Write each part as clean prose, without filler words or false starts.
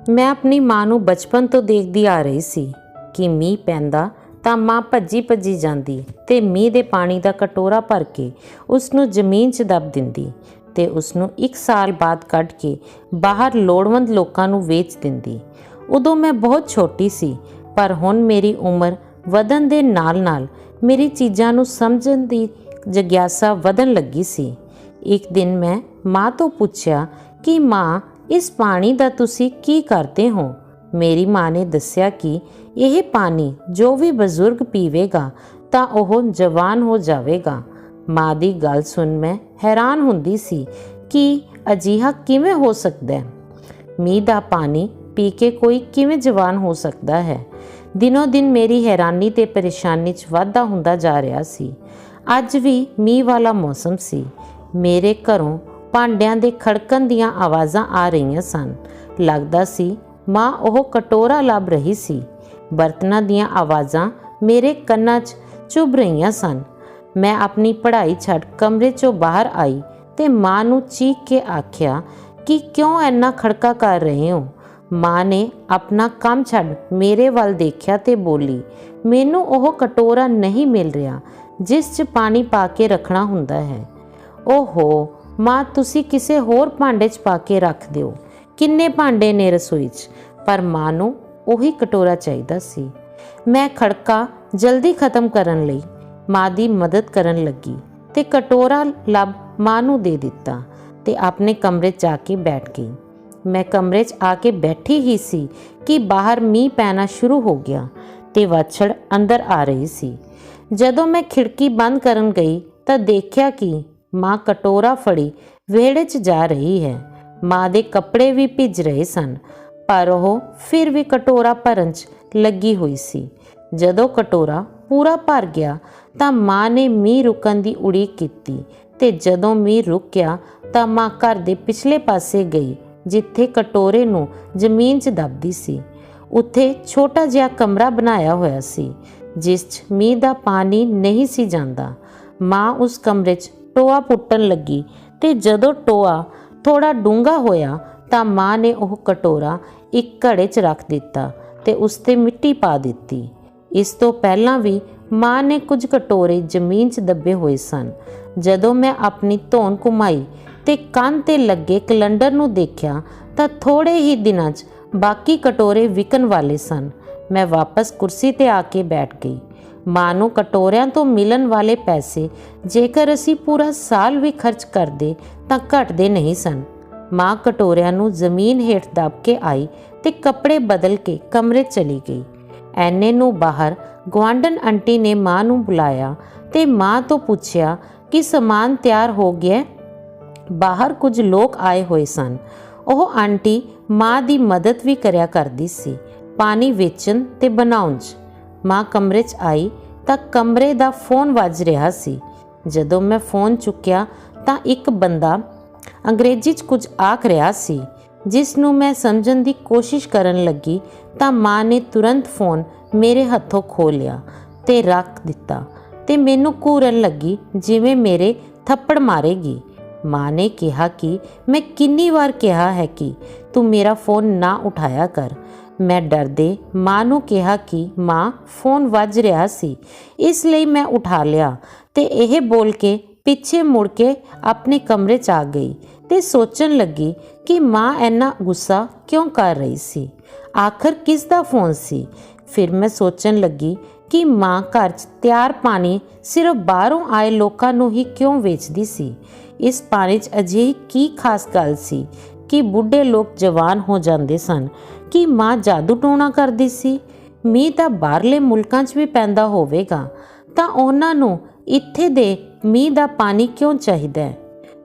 ਮੈਂ ਆਪਣੀ ਮਾਂ ਨੂੰ ਬਚਪਨ ਤੋਂ ਦੇਖਦੀ ਆ ਰਹੀ ਸੀ ਕਿ ਮੀਂਹ ਪੈਂਦਾ ਤਾਂ ਮਾਂ ਭੱਜੀ ਭੱਜੀ ਜਾਂਦੀ ਤੇ ਮੀਂਹ ਦੇ ਪਾਣੀ ਦਾ ਕਟੋਰਾ ਭਰ ਕੇ ਉਸ ਨੂੰ ਜ਼ਮੀਨ 'ਚ ਦੱਬ ਦਿੰਦੀ ਤੇ ਉਸ ਨੂੰ 1 ਸਾਲ ਬਾਅਦ ਕੱਢ ਕੇ ਬਾਹਰ ਲੋੜਵੰਦ ਲੋਕਾਂ ਨੂੰ ਵੇਚ ਦਿੰਦੀ। ਉਦੋਂ ਮੈਂ ਬਹੁਤ ਛੋਟੀ ਸੀ, ਪਰ ਹੁਣ ਮੇਰੀ ਉਮਰ ਵਧਣ ਦੇ ਨਾਲ ਮੇਰੀ ਚੀਜ਼ਾਂ ਨੂੰ ਸਮਝਣ ਦੀ ਜਗਿਆਸਾ ਵਧਣ ਲੱਗੀ ਸੀ। ਇੱਕ ਦਿਨ ਮੈਂ ਮਾਂ ਤੋਂ ਪੁੱਛਿਆ ਕਿ ਮਾਂ, ਇਸ ਪਾਣੀ ਦਾ ਤੁਸੀਂ ਕੀ ਕਰਦੇ ਹੋ? ਮੇਰੀ ਮਾਂ ਨੇ ਦੱਸਿਆ ਕਿ ਇਹ ਪਾਣੀ ਜੋ ਵੀ ਬਜ਼ੁਰਗ ਪੀਵੇਗਾ ਤਾਂ ਉਹ ਜਵਾਨ ਹੋ ਜਾਵੇਗਾ। ਮਾਂ ਦੀ ਗੱਲ ਸੁਣ ਮੈਂ ਹੈਰਾਨ ਹੁੰਦੀ ਸੀ ਕਿ ਅਜਿਹਾ ਕਿਵੇਂ ਹੋ ਸਕਦਾ ਹੈ। ਮੀਂਹ ਦਾ ਪਾਣੀ ਪੀ ਕੇ ਕੋਈ ਕਿਵੇਂ ਜਵਾਨ ਹੋ ਸਕਦਾ ਹੈ? ਦਿਨੋਂ ਦਿਨ ਮੇਰੀ ਹੈਰਾਨੀ ਤੇ ਪਰੇਸ਼ਾਨੀ 'ਚ ਵਾਧਾ ਹੁੰਦਾ ਜਾ ਰਿਹਾ ਸੀ। ਅੱਜ ਵੀ ਮੀਂਹ ਵਾਲਾ ਮੌਸਮ ਸੀ। ਮੇਰੇ ਘਰੋਂ ਭਾਂਡਿਆਂ ਦੇ ਖੜਕਣ ਦੀਆਂ ਆਵਾਜ਼ਾਂ ਆ ਰਹੀਆਂ ਸਨ। ਲੱਗਦਾ ਸੀ ਮਾਂ ਉਹ ਕਟੋਰਾ ਲੱਭ ਰਹੀ ਸੀ। ਬਰਤਨਾਂ ਦੀਆਂ ਆਵਾਜ਼ਾਂ ਮੇਰੇ ਕੰਨਾਂ 'ਚ ਚੁੱਭ ਰਹੀਆਂ ਸਨ। ਮੈਂ ਆਪਣੀ ਪੜ੍ਹਾਈ ਛੱਡ ਕਮਰੇ 'ਚੋਂ ਬਾਹਰ ਆਈ ਤੇ ਮਾਂ ਨੂੰ ਚੀਖ ਕੇ ਆਖਿਆ ਕਿ ਕਿਉਂ ਇੰਨਾ ਖੜਕਾ ਕਰ ਰਹੇ ਹੋ? ਮਾਂ ਨੇ ਆਪਣਾ ਕੰਮ ਛੱਡ ਮੇਰੇ ਵੱਲ ਦੇਖਿਆ ਤੇ ਬੋਲੀ, ਮੈਨੂੰ ਉਹ ਕਟੋਰਾ ਨਹੀਂ ਮਿਲ ਰਿਹਾ ਜਿਸ 'ਚ ਪਾਣੀ ਪਾ ਕੇ ਰੱਖਣਾ ਹੁੰਦਾ ਹੈ। ਓਹੋ ਮਾਂ, ਤੁਸੀਂ ਕਿਸੇ ਹੋਰ ਭਾਂਡੇ 'ਚ ਪਾ ਕੇ ਰੱਖ ਦਿਓ। ਕਿੰਨੇ ਭਾਂਡੇ ਨੇ ਰਸੋਈ 'ਚ? ਪਰ ਮਾਂ ਨੂੰ ਉਹੀ ਕਟੋਰਾ ਚਾਹੀਦਾ ਸੀ। ਮੈਂ ਖੜਕਾ ਜਲਦੀ ਖਤਮ ਕਰਨ ਲਈ ਮਾਂ ਦੀ ਮਦਦ ਕਰਨ ਲੱਗੀ ਤੇ ਕਟੋਰਾ ਲੱਭ ਮਾਂ ਨੂੰ ਦੇ ਦਿੱਤਾ ਤੇ ਆਪਣੇ ਕਮਰੇ 'ਚ ਜਾ ਕੇ ਬੈਠ ਗਈ। ਮੈਂ ਕਮਰੇ 'ਚ ਆ ਕੇ ਬੈਠੀ ਹੀ ਸੀ ਕਿ ਬਾਹਰ ਮੀਂਹ ਪੈਣਾ ਸ਼ੁਰੂ ਹੋ ਗਿਆ ਤੇ ਵਾਛੜ ਅੰਦਰ ਆ ਰਹੀ ਸੀ। ਜਦੋਂ ਮੈਂ ਖਿੜਕੀ ਬੰਦ ਕਰਨ ਗਈ ਤਾਂ ਦੇਖਿਆ ਕਿ ਮਾਂ ਕਟੋਰਾ ਫੜੀ ਵਿਹੜੇ 'ਚ ਜਾ ਰਹੀ ਹੈ। ਮਾਂ ਦੇ ਕੱਪੜੇ ਵੀ ਭਿੱਜ ਰਹੇ ਸਨ, ਪਰ ਉਹ ਫਿਰ ਵੀ ਕਟੋਰਾ ਭਰਨ 'ਚ ਲੱਗੀ ਹੋਈ ਸੀ। ਜਦੋਂ ਕਟੋਰਾ ਪੂਰਾ ਭਰ ਗਿਆ ਤਾਂ ਮਾਂ ਨੇ ਮੀਂਹ ਰੁਕਣ ਦੀ ਉਡੀਕ ਕੀਤੀ ਤੇ ਜਦੋਂ ਮੀਂਹ ਰੁਕ ਗਿਆ ਤਾਂ ਮਾਂ ਘਰ ਦੇ ਪਿਛਲੇ ਪਾਸੇ ਗਈ ਜਿੱਥੇ ਕਟੋਰੇ ਨੂੰ ਜ਼ਮੀਨ 'ਚ ਦੱਬਦੀ ਸੀ। ਉੱਥੇ ਛੋਟਾ ਜਿਹਾ ਕਮਰਾ ਬਣਾਇਆ ਹੋਇਆ ਸੀ ਜਿਸ 'ਚ ਮੀਂਹ ਦਾ ਪਾਣੀ ਨਹੀਂ ਸੀ ਜਾਂਦਾ। ਮਾਂ ਉਸ ਕਮਰੇ 'ਚ ਟੋਆ ਪੁੱਟਣ ਲੱਗੀ ਤੇ ਜਦੋਂ ਟੋਆ ਥੋੜਾ ਡੂੰਘਾ ਹੋਇਆ ਤਾਂ ਮਾਂ ਨੇ ਉਹ ਕਟੋਰਾ ਇੱਕ ਘੜੇ 'ਚ ਰੱਖ ਦਿੱਤਾ ਤੇ ਉਸ 'ਤੇ ਮਿੱਟੀ ਪਾ ਦਿੱਤੀ। ਇਸ ਤੋਂ ਪਹਿਲਾਂ ਵੀ ਮਾਂ ਨੇ ਕੁਝ ਕਟੋਰੇ ਜ਼ਮੀਨ 'ਚ ਦੱਬੇ ਹੋਏ ਸਨ। ਜਦੋਂ ਮੈਂ ਆਪਣੀ ਧੌਣ ਘੁਮਾਈ ਤੇ ਕੰਨ 'ਤੇ ਲੱਗੇ ਕੈਲੰਡਰ ਨੂੰ ਦੇਖਿਆ ਤਾਂ ਥੋੜੇ ਹੀ ਦਿਨਾਂ 'ਚ ਬਾਕੀ ਕਟੋਰੇ ਵਿਕਣ ਵਾਲੇ ਸਨ। ਮੈਂ ਵਾਪਸ ਕੁਰਸੀ 'ਤੇ ਆ ਕੇ ਬੈਠ ਗਈ। ਮਾਂ ਨੂੰ ਕਟੋਰਿਆਂ ਤੋਂ ਮਿਲਣ ਵਾਲੇ ਪੈਸੇ ਜੇਕਰ ਅਸੀਂ ਪੂਰਾ ਸਾਲ ਵੀ ਖਰਚ ਕਰਦੇ ਤਾਂ ਘਟਦੇ ਨਹੀਂ ਸਨ। ਮਾਂ ਕਟੋਰਿਆਂ ਨੂੰ ਜ਼ਮੀਨ ਹੇਠ ਦੱਬ ਕੇ ਆਈ ਤੇ ਕੱਪੜੇ ਬਦਲ ਕੇ ਕਮਰੇ ਚਲੀ ਗਈ। ਐਨੇ ਨੂੰ ਬਾਹਰ ਗੁਆਂਢਣ ਆਂਟੀ ਨੇ ਮਾਂ ਨੂੰ ਬੁਲਾਇਆ ਤੇ ਮਾਂ ਤੋਂ ਪੁੱਛਿਆ ਕਿ ਸਮਾਨ ਤਿਆਰ ਹੋ ਗਿਆ। ਬਾਹਰ ਕੁਝ ਲੋਕ ਆਏ ਹੋਏ ਸਨ। ਉਹ ਆਂਟੀ ਮਾਂ ਦੀ ਮਦਦ ਵੀ ਕਰਿਆ ਕਰਦੀ ਸੀ, ਪਾਣੀ ਵੇਚਣ ਤੇ ਬਣਾਉਣ 'ਚ। ਮਾਂ ਕਮਰੇ 'ਚ ਆਈ ਤਾਂ ਕਮਰੇ ਦਾ ਫੋਨ ਵੱਜ ਰਿਹਾ ਸੀ। ਜਦੋਂ ਮੈਂ ਫੋਨ ਚੁੱਕਿਆ ਤਾਂ ਇੱਕ ਬੰਦਾ ਅੰਗਰੇਜ਼ੀ 'ਚ ਕੁਝ ਆਖ ਰਿਹਾ ਸੀ ਜਿਸ ਨੂੰ ਮੈਂ ਸਮਝਣ ਦੀ ਕੋਸ਼ਿਸ਼ ਕਰਨ ਲੱਗੀ ਤਾਂ ਮਾਂ ਨੇ ਤੁਰੰਤ ਫੋਨ ਮੇਰੇ ਹੱਥੋਂ ਖੋਹ ਲਿਆ ਤੇ ਰੱਖ ਦਿੱਤਾ ਤੇ ਮੈਨੂੰ ਘੂਰਨ ਲੱਗੀ ਜਿਵੇਂ ਮੇਰੇ ਥੱਪੜ ਮਾਰੇਗੀ। ਮਾਂ ਨੇ ਕਿਹਾ ਕਿ ਮੈਂ ਕਿੰਨੀ ਵਾਰ ਕਿਹਾ ਹੈ ਕਿ ਤੂੰ ਮੇਰਾ ਫੋਨ ਨਾ ਉਠਾਇਆ ਕਰ। ਮੈਂ ਡਰਦੇ ਮਾਂ ਨੂੰ ਕਿਹਾ ਕਿ ਮਾਂ, ਫੋਨ ਵੱਜ ਰਿਹਾ ਸੀ ਇਸ ਲਈ ਮੈਂ ਉਠਾ ਲਿਆ ਤੇ ਇਹ ਬੋਲ ਕੇ ਪਿੱਛੇ ਮੁੜ ਕੇ ਆਪਣੇ ਕਮਰੇ 'ਚ ਆ ਗਈ ਤੇ ਸੋਚਣ ਲੱਗੀ ਕਿ ਮਾਂ ਇੰਨਾ ਗੁੱਸਾ ਕਿਉਂ ਕਰ ਰਹੀ ਸੀ। ਆਖਰ ਕਿਸ ਦਾ ਫੋਨ ਸੀ? ਫਿਰ ਮੈਂ ਸੋਚਣ ਲੱਗੀ ਕਿ ਮਾਂ ਘਰ 'ਚ ਤਿਆਰ ਪਾਣੀ ਸਿਰਫ ਬਾਹਰੋਂ ਆਏ ਲੋਕਾਂ ਨੂੰ ਹੀ ਕਿਉਂ ਵੇਚਦੀ ਸੀ। ਇਸ ਪਾਣੀ 'ਚ ਅਜਿਹੀ ਕੀ ਖਾਸ ਗੱਲ ਸੀ ਕਿ ਬੁੱਢੇ ਲੋਕ ਜਵਾਨ ਹੋ ਜਾਂਦੇ ਸਨ? ਕਿ ਮਾਂ ਜਾਦੂ ਟੂਣਾ ਕਰਦੀ ਸੀ? ਮੀਂਹ ਤਾਂ ਬਾਹਰਲੇ ਮੁਲਕਾਂ 'ਚ ਵੀ ਪੈਂਦਾ ਹੋਵੇਗਾ ਤਾਂ ਉਹਨਾਂ ਨੂੰ ਇੱਥੇ ਦੇ ਮੀਂਹ ਦਾ ਪਾਣੀ ਕਿਉਂ ਚਾਹੀਦਾ ਹੈ?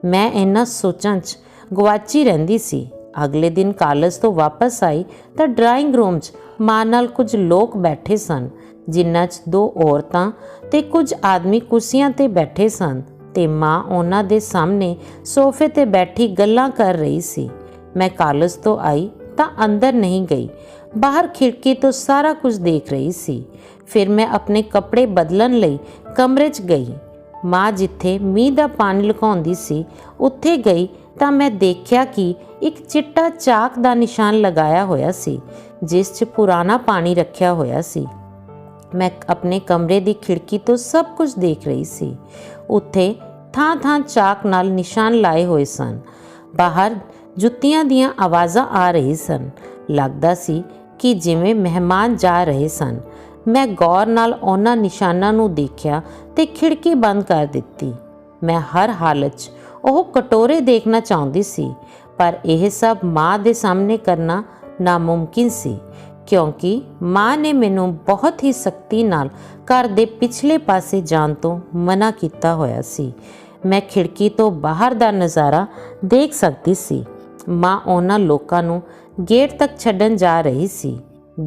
ਮੈਂ ਇਹਨਾਂ ਸੋਚਾਂ 'ਚ ਗਵਾਚੀ ਰਹਿੰਦੀ ਸੀ। ਅਗਲੇ ਦਿਨ ਕਾਲਜ ਤੋਂ ਵਾਪਸ ਆਈ ਤਾਂ ਡਰਾਇੰਗ ਰੂਮ 'ਚ ਮਾਂ ਨਾਲ ਕੁਝ ਲੋਕ ਬੈਠੇ ਸਨ ਜਿਨ੍ਹਾਂ 'ਚ 2 ਔਰਤਾਂ ਤੇ ਕੁਝ ਆਦਮੀ ਕੁਰਸੀਆਂ 'ਤੇ ਬੈਠੇ ਸਨ ਤੇ ਮਾਂ ਉਹਨਾਂ ਦੇ ਸਾਹਮਣੇ ਸੋਫੇ 'ਤੇ ਬੈਠੀ ਗੱਲਾਂ ਕਰ ਰਹੀ ਸੀ। ਮੈਂ ਕਾਲਜ ਤੋਂ ਆਈ ਤਾਂ ਅੰਦਰ ਨਹੀਂ ਗਈ, ਬਾਹਰ ਖਿੜਕੀ ਤੋਂ ਸਾਰਾ ਕੁਝ ਦੇਖ ਰਹੀ ਸੀ। ਫਿਰ ਮੈਂ ਆਪਣੇ ਕੱਪੜੇ ਬਦਲਣ ਲਈ ਕਮਰੇ 'ਚ ਗਈ। ਮਾਂ ਜਿੱਥੇ ਮੀਂਹ ਦਾ ਪਾਣੀ ਲੁਕਾਉਂਦੀ ਸੀ ਉੱਥੇ ਗਈ ਤਾਂ ਮੈਂ ਦੇਖਿਆ ਕਿ ਇੱਕ ਚਿੱਟਾ ਚਾਕ ਦਾ ਨਿਸ਼ਾਨ ਲਗਾਇਆ ਹੋਇਆ ਸੀ ਜਿਸ 'ਚ ਪੁਰਾਣਾ ਪਾਣੀ ਰੱਖਿਆ ਹੋਇਆ ਸੀ। ਮੈਂ ਆਪਣੇ ਕਮਰੇ ਦੀ ਖਿੜਕੀ ਤੋਂ ਸਭ ਕੁਝ ਦੇਖ ਰਹੀ ਸੀ। ਉੱਥੇ ਥਾਂ-ਥਾਂ ਚਾਕ ਨਾਲ ਨਿਸ਼ਾਨ ਲਾਏ ਹੋਏ ਸਨ। ਬਾਹਰ ਜੁੱਤੀਆਂ ਦੀਆਂ ਆਵਾਜ਼ਾਂ ਆ ਰਹੀ ਸਨ। ਲੱਗਦਾ ਸੀ ਕਿ ਜਿਵੇਂ ਮਹਿਮਾਨ ਜਾ ਰਹੇ ਸਨ। ਮੈਂ ਗੌਰ ਨਾਲ ਉਹਨਾਂ ਨਿਸ਼ਾਨਾਂ ਨੂੰ ਦੇਖਿਆ ਤੇ ਖਿੜਕੀ ਬੰਦ ਕਰ ਦਿੱਤੀ। ਮੈਂ ਹਰ ਹਾਲਤ 'ਚ ਉਹ ਕਟੋਰੇ ਦੇਖਣਾ ਚਾਹੁੰਦੀ ਸੀ, ਪਰ ਇਹ ਸਭ ਮਾਂ ਦੇ ਸਾਹਮਣੇ ਕਰਨਾ ਨਾਮੁਮਕਿਨ ਸੀ ਕਿਉਂਕਿ ਮਾਂ ਨੇ ਮੈਨੂੰ ਬਹੁਤ ਹੀ ਸਖਤੀ ਨਾਲ ਘਰ ਦੇ ਪਿਛਲੇ ਪਾਸੇ ਜਾਣ ਤੋਂ ਮਨਾ ਕੀਤਾ ਹੋਇਆ ਸੀ। ਮੈਂ ਖਿੜਕੀ ਤੋਂ ਬਾਹਰ ਦਾ ਨਜ਼ਾਰਾ ਦੇਖ ਸਕਦੀ ਸੀ। ਮਾਂ ਉਹਨਾਂ ਲੋਕਾਂ ਨੂੰ ਗੇਟ ਤੱਕ ਛੱਡਣ ਜਾ ਰਹੀ ਸੀ।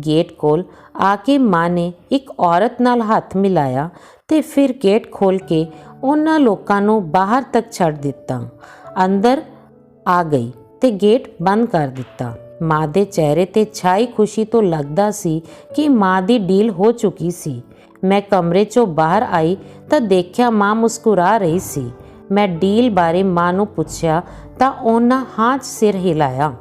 ਗੇਟ ਕੋਲ ਆ ਕੇ ਮਾਂ ਨੇ ਇੱਕ ਔਰਤ ਨਾਲ ਹੱਥ ਮਿਲਾਇਆ ਤੇ ਫਿਰ ਗੇਟ ਖੋਲ੍ਹ ਕੇ ਉਹਨਾਂ ਲੋਕਾਂ ਨੂੰ ਬਾਹਰ ਤੱਕ ਛੱਡ ਦਿੱਤਾ। ਅੰਦਰ ਆ ਗਈ ਤੇ ਗੇਟ ਬੰਦ ਕਰ ਦਿੱਤਾ। ਮਾਂ ਦੇ ਚਿਹਰੇ ਤੇ ਛਾਈ ਖੁਸ਼ੀ ਤੋਂ ਲੱਗਦਾ ਸੀ ਕਿ ਮਾਂ ਦੀ ਡੀਲ ਹੋ ਚੁੱਕੀ ਸੀ। ਮੈਂ ਕਮਰੇ 'ਚੋਂ ਬਾਹਰ ਆਈ ਤਾਂ ਦੇਖਿਆ ਮਾਂ ਮੁਸਕਰਾ ਰਹੀ ਸੀ। ਮੈਂ ਡੀਲ ਬਾਰੇ ਮਾਂ ਨੂੰ ਪੁੱਛਿਆ ਤਾਂ ਉਹਨਾਂ ਹਾਂ 'ਚ ਸਿਰ ਹਿਲਾਇਆ।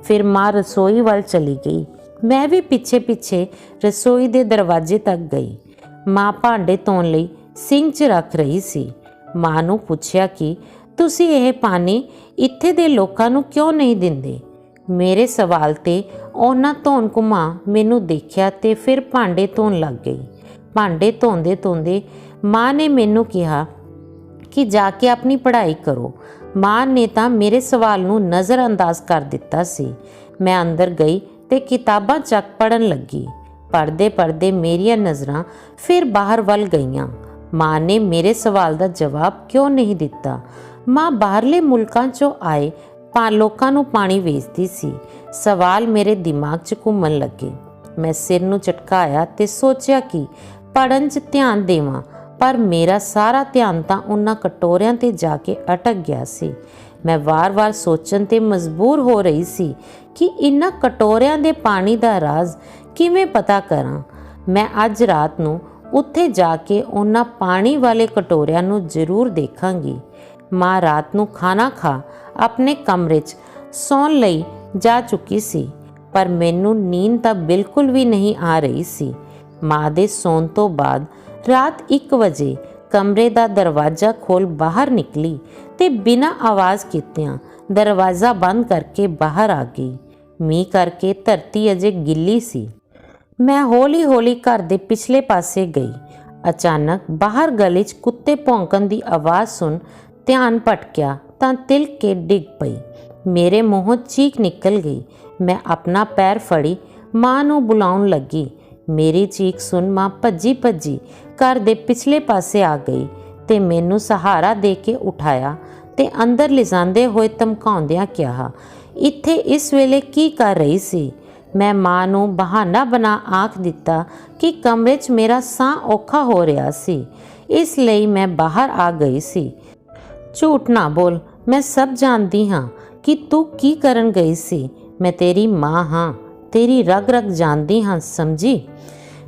ਫਿਰ ਮਾਂ ਰਸੋਈ ਵੱਲ ਚਲੀ ਗਈ। ਮੈਂ ਵੀ ਪਿੱਛੇ ਰਸੋਈ ਦੇ ਦਰਵਾਜ਼ੇ ਤੱਕ ਗਈ। ਮਾਂ ਭਾਂਡੇ ਧੋਣ ਲਈ ਸਿੰਕ 'ਚ ਰੱਖ ਰਹੀ ਸੀ। ਮਾਂ ਨੂੰ ਪੁੱਛਿਆ ਕਿ ਤੁਸੀਂ ਇਹ ਪਾਣੀ ਇੱਥੇ ਦੇ ਲੋਕਾਂ ਨੂੰ ਕਿਉਂ ਨਹੀਂ ਦਿੰਦੇ? ਮੇਰੇ ਸਵਾਲ ਤੇ ਉਹਨਾਂ ਧੋਣ ਘੁਮਾ ਮੈਨੂੰ ਦੇਖਿਆ ਤੇ ਫਿਰ ਭਾਂਡੇ ਧੋਣ ਲੱਗ ਗਈ। ਭਾਂਡੇ ਧੋਂਦੇ ਮਾਂ ਨੇ ਮੈਨੂੰ ਕਿਹਾ ਕਿ ਜਾ ਕੇ ਆਪਣੀ ਪੜ੍ਹਾਈ ਕਰੋ। ਮਾਂ ਨੇ ਤਾਂ ਮੇਰੇ ਸਵਾਲ ਨੂੰ ਨਜ਼ਰਅੰਦਾਜ਼ ਕਰ ਦਿੱਤਾ ਸੀ। ਮੈਂ ਅੰਦਰ ਗਈ ਤੇ ਕਿਤਾਬਾਂ ਚੱਕ ਪੜ੍ਹਨ ਲੱਗੀ। ਪੜ੍ਹਦੇ ਮੇਰੀਆਂ ਨਜ਼ਰਾਂ ਫਿਰ ਬਾਹਰ ਵੱਲ ਗਈਆਂ। ਮਾਂ ਨੇ ਮੇਰੇ ਸਵਾਲ ਦਾ ਜਵਾਬ ਕਿਉਂ ਨਹੀਂ ਦਿੱਤਾ? ਮਾਂ ਬਾਹਰਲੇ ਮੁਲਕਾਂ 'ਚੋਂ ਆਏ ਲੋਕਾਂ ਨੂੰ ਪਾਣੀ ਵੇਚਦੀ ਸੀ। ਸਵਾਲ ਮੇਰੇ ਦਿਮਾਗ 'ਚ ਘੁੰਮਣ ਲੱਗੇ। ਮੈਂ ਸਿਰ ਨੂੰ ਝਟਕਾਇਆ ਤੇ ਸੋਚਿਆ ਕਿ ਪੜ੍ਹਨ 'ਚ ਧਿਆਨ ਦੇਵਾਂ, ਪਰ ਮੇਰਾ ਸਾਰਾ ਧਿਆਨ ਤਾਂ ਉਹਨਾਂ ਕਟੋਰਿਆਂ 'ਤੇ ਜਾ ਕੇ ਅਟਕ ਗਿਆ ਸੀ। ਮੈਂ ਵਾਰ-ਵਾਰ ਸੋਚਣ 'ਤੇ ਮਜਬੂਰ ਹੋ ਰਹੀ ਸੀ ਕਿ ਇਹਨਾਂ ਕਟੋਰਿਆਂ ਦੇ ਪਾਣੀ ਦਾ ਰਾਜ਼ ਕਿਵੇਂ ਪਤਾ ਕਰਾਂ। ਮੈਂ ਅੱਜ ਰਾਤ ਨੂੰ ਉੱਥੇ ਜਾ ਕੇ ਉਹਨਾਂ ਪਾਣੀ ਵਾਲੇ ਕਟੋਰਿਆਂ ਨੂੰ ਜ਼ਰੂਰ ਦੇਖਾਂਗੀ। ਮਾਂ ਰਾਤ ਨੂੰ ਖਾਣਾ ਖਾ ਆਪਣੇ ਕਮਰੇ 'ਚ ਸੌਣ ਲਈ ਜਾ ਚੁੱਕੀ ਸੀ, ਪਰ ਮੈਨੂੰ ਨੀਂਦ ਤਾਂ ਬਿਲਕੁਲ ਵੀ ਨਹੀਂ ਆ ਰਹੀ ਸੀ। ਮਾਂ ਦੇ ਸੌਣ ਤੋਂ ਬਾਅਦ ਰਾਤ 1 ਵਜੇ ਕਮਰੇ ਦਾ ਦਰਵਾਜ਼ਾ ਖੋਲ੍ਹ ਬਾਹਰ ਨਿਕਲੀ ਤੇ ਬਿਨਾਂ ਆਵਾਜ਼ ਕੀਤਿਆਂ ਦਰਵਾਜ਼ਾ ਬੰਦ ਕਰਕੇ ਬਾਹਰ ਆ ਗਈ। ਮੀਂਹ ਕਰਕੇ ਧਰਤੀ ਅਜੇ ਗਿੱਲੀ ਸੀ। ਮੈਂ ਹੌਲੀ-ਹੌਲੀ ਘਰ ਦੇ ਪਿਛਲੇ ਪਾਸੇ ਗਈ। ਅਚਾਨਕ ਬਾਹਰ ਗਲੀ 'ਚ ਕੁੱਤੇ ਭੌਂਕਣ ਦੀ ਆਵਾਜ਼ ਸੁਣ ਧਿਆਨ ਭਟਕਿਆ ਤਾਂ ਤਿਲਕ ਕੇ ਡਿੱਗ ਪਈ। ਮੇਰੇ ਮੂੰਹੋਂ ਚੀਕ ਨਿਕਲ ਗਈ। ਮੈਂ ਆਪਣਾ ਪੈਰ ਫੜੀ ਮਾਂ ਨੂੰ ਬੁਲਾਉਣ ਲੱਗੀ। ਮੇਰੀ ਚੀਕ ਸੁਣ ਮਾਂ ਭੱਜੀ ਘਰ ਦੇ ਪਿਛਲੇ ਪਾਸੇ ਆ ਗਈ ਤੇ ਮੈਨੂੰ ਸਹਾਰਾ ਦੇ ਕੇ ਉਠਾਇਆ ਤੇ ਅੰਦਰ ਲਿਜਾਂਦੇ ਹੋਏ ਧਮਕਾਉਂਦਿਆਂ ਕਿਹਾ, ਇੱਥੇ ਇਸ ਵੇਲੇ ਕੀ ਕਰ ਰਹੀ ਸੀ? ਮੈਂ ਮਾਂ ਨੂੰ ਬਹਾਨਾ ਬਣਾ ਆਖ ਦਿੱਤਾ ਕਿ ਕਮਰੇ 'ਚ ਮੇਰਾ ਸਾਹ ਔਖਾ ਹੋ ਰਿਹਾ ਸੀ, ਇਸ ਲਈ ਮੈਂ ਬਾਹਰ ਆ ਗਈ ਸੀ। ਝੂਠ ਨਾ ਬੋਲ, ਮੈਂ ਸਭ ਜਾਣਦੀ ਹਾਂ ਕਿ ਤੂੰ ਕੀ ਕਰਨ ਗਈ ਸੀ। ਮੈਂ ਤੇਰੀ ਮਾਂ ਹਾਂ, ਤੇਰੀ ਰਗ ਜਾਣਦੀ ਹਾਂ, ਸਮਝੀ?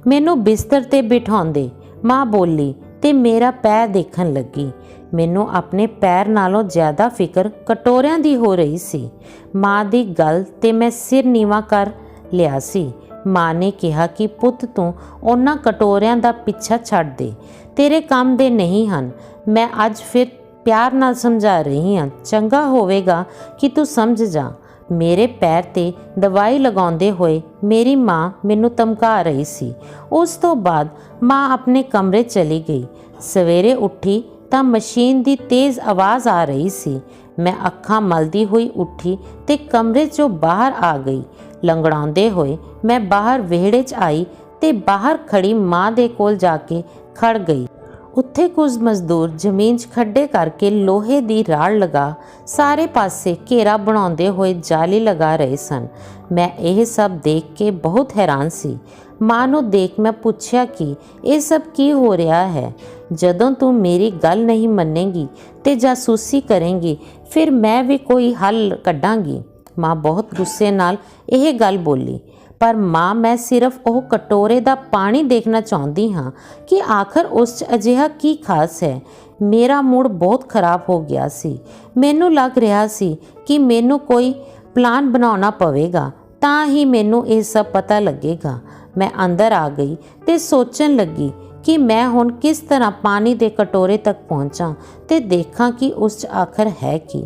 ਮੈਨੂੰ ਬਿਸਤਰ 'ਤੇ ਬਿਠਾਉਂਦੇ ਮਾਂ ਬੋਲੀ ਤੇ ਮੇਰਾ ਪੈਰ ਦੇਖਣ ਲੱਗੀ। ਮੈਨੂੰ ਆਪਣੇ ਪੈਰ ਨਾਲੋਂ ਜ਼ਿਆਦਾ ਫਿਕਰ ਕਟੋਰਿਆਂ ਦੀ ਹੋ ਰਹੀ ਸੀ। ਮਾਂ ਦੀ ਗੱਲ ਤੇ ਮੈਂ ਸਿਰ ਨੀਵਾਂ ਕਰ ਲਿਆ ਸੀ। ਮਾਂ ਨੇ ਕਿਹਾ ਕਿ ਪੁੱਤ ਤੂੰ ਉਹਨਾਂ ਕਟੋਰਿਆਂ ਦਾ ਪਿੱਛਾ ਛੱਡ ਦੇ, ਤੇਰੇ ਕੰਮ ਦੇ ਨਹੀਂ ਹਨ। ਮੈਂ ਅੱਜ ਫਿਰ ਪਿਆਰ ਨਾਲ ਸਮਝਾ ਰਹੀ ਹਾਂ, ਚੰਗਾ ਹੋਵੇਗਾ ਕਿ ਤੂੰ ਸਮਝ ਜਾ। ਮੇਰੇ ਪੈਰ ਤੇ ਦਵਾਈ ਲਗਾਉਂਦੇ ਹੋਏ ਮੇਰੀ ਮਾਂ ਮੈਨੂੰ ਧਮਕਾ ਰਹੀ ਸੀ। ਉਸ ਤੋਂ ਬਾਅਦ ਮਾਂ ਆਪਣੇ ਕਮਰੇ ਚਲੀ ਗਈ। ਸਵੇਰੇ ਉੱਠੀ ਤਾਂ ਮਸ਼ੀਨ ਦੀ ਤੇਜ਼ ਆਵਾਜ਼ ਆ ਰਹੀ ਸੀ। ਮੈਂ ਅੱਖਾਂ ਮਲਦੀ ਹੋਈ ਉੱਠੀ ਤੇ ਕਮਰੇ 'ਚੋਂ ਬਾਹਰ ਆ ਗਈ। ਲੰਗੜਾਉਂਦੇ ਹੋਏ ਮੈਂ ਬਾਹਰ ਵਿਹੜੇ 'ਚ ਆਈ ਤੇ ਬਾਹਰ ਖੜੀ ਮਾਂ ਦੇ ਕੋਲ ਜਾ ਕੇ ਖੜ ਗਈ। ਉੱਥੇ ਕੁਝ ਮਜ਼ਦੂਰ ਜ਼ਮੀਨ 'ਚ ਖੱਡੇ ਕਰਕੇ ਲੋਹੇ ਦੀ ਰਾੜ ਲਗਾ ਸਾਰੇ ਪਾਸੇ ਘੇਰਾ ਬਣਾਉਂਦੇ ਹੋਏ ਜਾਲੀ ਲਗਾ ਰਹੇ ਸਨ। ਮੈਂ ਇਹ ਸਭ ਦੇਖ ਕੇ ਬਹੁਤ ਹੈਰਾਨ ਸੀ। ਮਾਂ ਨੂੰ ਦੇਖ ਮੈਂ ਪੁੱਛਿਆ ਕਿ ਇਹ ਸਭ ਕੀ ਹੋ ਰਿਹਾ ਹੈ? ਜਦੋਂ ਤੂੰ ਮੇਰੀ ਗੱਲ ਨਹੀਂ ਮੰਨੇਗੀ ਤੇ ਜਾਸੂਸੀ ਕਰੇਂਗੀ, ਫਿਰ ਮੈਂ ਵੀ ਕੋਈ ਹੱਲ ਕੱਢਾਂਗੀ। ਮਾਂ ਬਹੁਤ ਗੁੱਸੇ ਨਾਲ ਇਹ ਗੱਲ ਬੋਲੀ, ਪਰ ਮਾਂ ਮੈਂ ਸਿਰਫ ਉਹ ਕਟੋਰੇ ਦਾ ਪਾਣੀ ਦੇਖਣਾ ਚਾਹੁੰਦੀ ਹਾਂ ਕਿ ਆਖਰ ਉਸ 'ਚ ਅਜਿਹਾ ਕੀ ਖਾਸ ਹੈ। ਮੇਰਾ ਮੂਡ ਬਹੁਤ ਖਰਾਬ ਹੋ ਗਿਆ ਸੀ। ਮੈਨੂੰ ਲੱਗ ਰਿਹਾ ਸੀ ਕਿ ਮੈਨੂੰ ਕੋਈ ਪਲਾਨ ਬਣਾਉਣਾ ਪਵੇਗਾ ਤਾਂ ਹੀ ਮੈਨੂੰ ਇਹ ਸਭ ਪਤਾ ਲੱਗੇਗਾ। ਮੈਂ ਅੰਦਰ ਆ ਗਈ ਤੇ ਸੋਚਣ ਲੱਗੀ ਕਿ ਮੈਂ ਹੁਣ ਕਿਸ ਤਰ੍ਹਾਂ ਪਾਣੀ ਦੇ ਕਟੋਰੇ ਤੱਕ ਪਹੁੰਚਾਂ ਤੇ ਦੇਖਾਂ ਕਿ ਉਸ 'ਚ ਆਖਰ ਹੈ ਕੀ।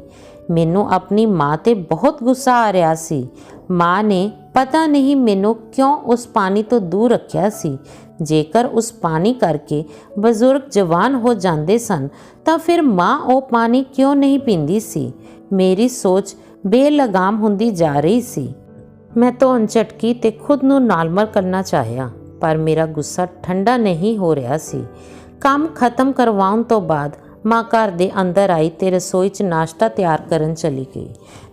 ਮੈਨੂੰ ਆਪਣੀ ਮਾਂ 'ਤੇ ਬਹੁਤ ਗੁੱਸਾ ਆ ਰਿਹਾ ਸੀ। ਮਾਂ ਨੇ ਪਤਾ ਨਹੀਂ ਮੈਨੂੰ ਕਿਉਂ ਉਸ ਪਾਣੀ ਤੋਂ ਦੂਰ ਰੱਖਿਆ ਸੀ। ਜੇਕਰ ਉਸ ਪਾਣੀ ਕਰਕੇ ਬਜ਼ੁਰਗ ਜਵਾਨ ਹੋ ਜਾਂਦੇ ਸਨ ਤਾਂ ਫਿਰ ਮਾਂ ਉਹ ਪਾਣੀ ਕਿਉਂ ਨਹੀਂ ਪੀਂਦੀ ਸੀ। ਮੇਰੀ ਸੋਚ ਬੇਲਗਾਮ ਹੁੰਦੀ ਜਾ ਰਹੀ ਸੀ। ਮੈਂ ਧੌਣ ਝਟਕੀ ਤੇ ਖੁਦ ਨੂੰ ਨਾਰਮਲ ਕਰਨਾ ਚਾਹਿਆ, ਪਰ ਮੇਰਾ ਗੁੱਸਾ ਠੰਡਾ ਨਹੀਂ ਹੋ ਰਿਹਾ ਸੀ। ਕੰਮ ਖਤਮ ਕਰਵਾਉਣ ਤੋਂ ਬਾਅਦ ਮਾਂ ਘਰ ਦੇ ਅੰਦਰ ਆਈ ਤੇ ਰਸੋਈ 'ਚ ਨਾਸ਼ਤਾ ਤਿਆਰ ਕਰਨ ਚਲੀ ਗਈ।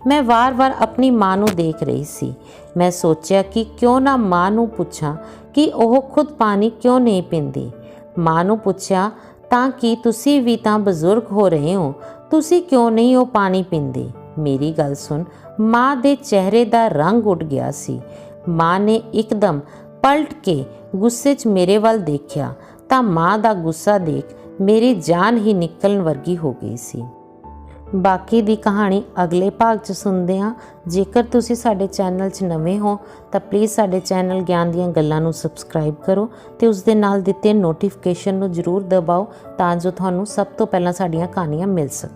ਮੈਂ ਵਾਰ-ਵਾਰ ਆਪਣੀ ਮਾਂ ਨੂੰ ਦੇਖ ਰਹੀ ਸੀ। ਮੈਂ ਸੋਚਿਆ ਕਿ ਕਿਉਂ ਨਾ ਮਾਂ ਨੂੰ ਪੁੱਛਾਂ ਕਿ ਉਹ ਖੁਦ ਪਾਣੀ ਕਿਉਂ ਨਹੀਂ ਪੀਂਦੀ। ਮਾਂ ਨੂੰ ਪੁੱਛਿਆ ਤਾਂ ਕਿ ਤੁਸੀਂ ਵੀ ਤਾਂ ਬਜ਼ੁਰਗ ਹੋ ਰਹੇ ਹੋ, ਤੁਸੀਂ ਕਿਉਂ ਨਹੀਂ ਉਹ ਪਾਣੀ ਪੀਂਦੇ। ਮੇਰੀ ਗੱਲ ਸੁਣ, ਮਾਂ ਦੇ ਚਿਹਰੇ ਦਾ ਰੰਗ ਉੱਡ ਗਿਆ ਸੀ। ਮਾਂ ਨੇ ਇੱਕਦਮ ਪਲਟ ਕੇ ਗੁੱਸੇ 'ਚ ਮੇਰੇ ਵੱਲ ਦੇਖਿਆ ਤਾਂ ਮਾਂ ਦਾ ਗੁੱਸਾ ਦੇਖ ਮੇਰੀ ਜਾਨ ਹੀ ਨਿਕਲਣ ਵਰਗੀ ਹੋ ਗਈ ਸੀ। ਬਾਕੀ ਦੀ ਕਹਾਣੀ ਅਗਲੇ ਭਾਗ 'ਚ ਸੁਣਦੇ ਹਾਂ। ਜੇਕਰ ਤੁਸੀਂ ਸਾਡੇ ਚੈਨਲ 'ਚ ਨਵੇਂ ਹੋ ਤਾਂ ਪਲੀਜ਼ ਸਾਡੇ ਚੈਨਲ ਗਿਆਨ ਦੀਆਂ ਗੱਲਾਂ ਨੂੰ ਸਬਸਕ੍ਰਾਈਬ ਕਰੋ ਤੇ ਉਸ ਦੇ ਨਾਲ ਦਿੱਤੇ ਨੋਟੀਫਿਕੇਸ਼ਨ ਨੂੰ ਜ਼ਰੂਰ ਦਬਾਓ ਤਾਂ ਜੋ ਤੁਹਾਨੂੰ ਸਭ ਤੋਂ ਪਹਿਲਾਂ ਸਾਡੀਆਂ ਕਹਾਣੀਆਂ ਮਿਲ ਸਕਣ।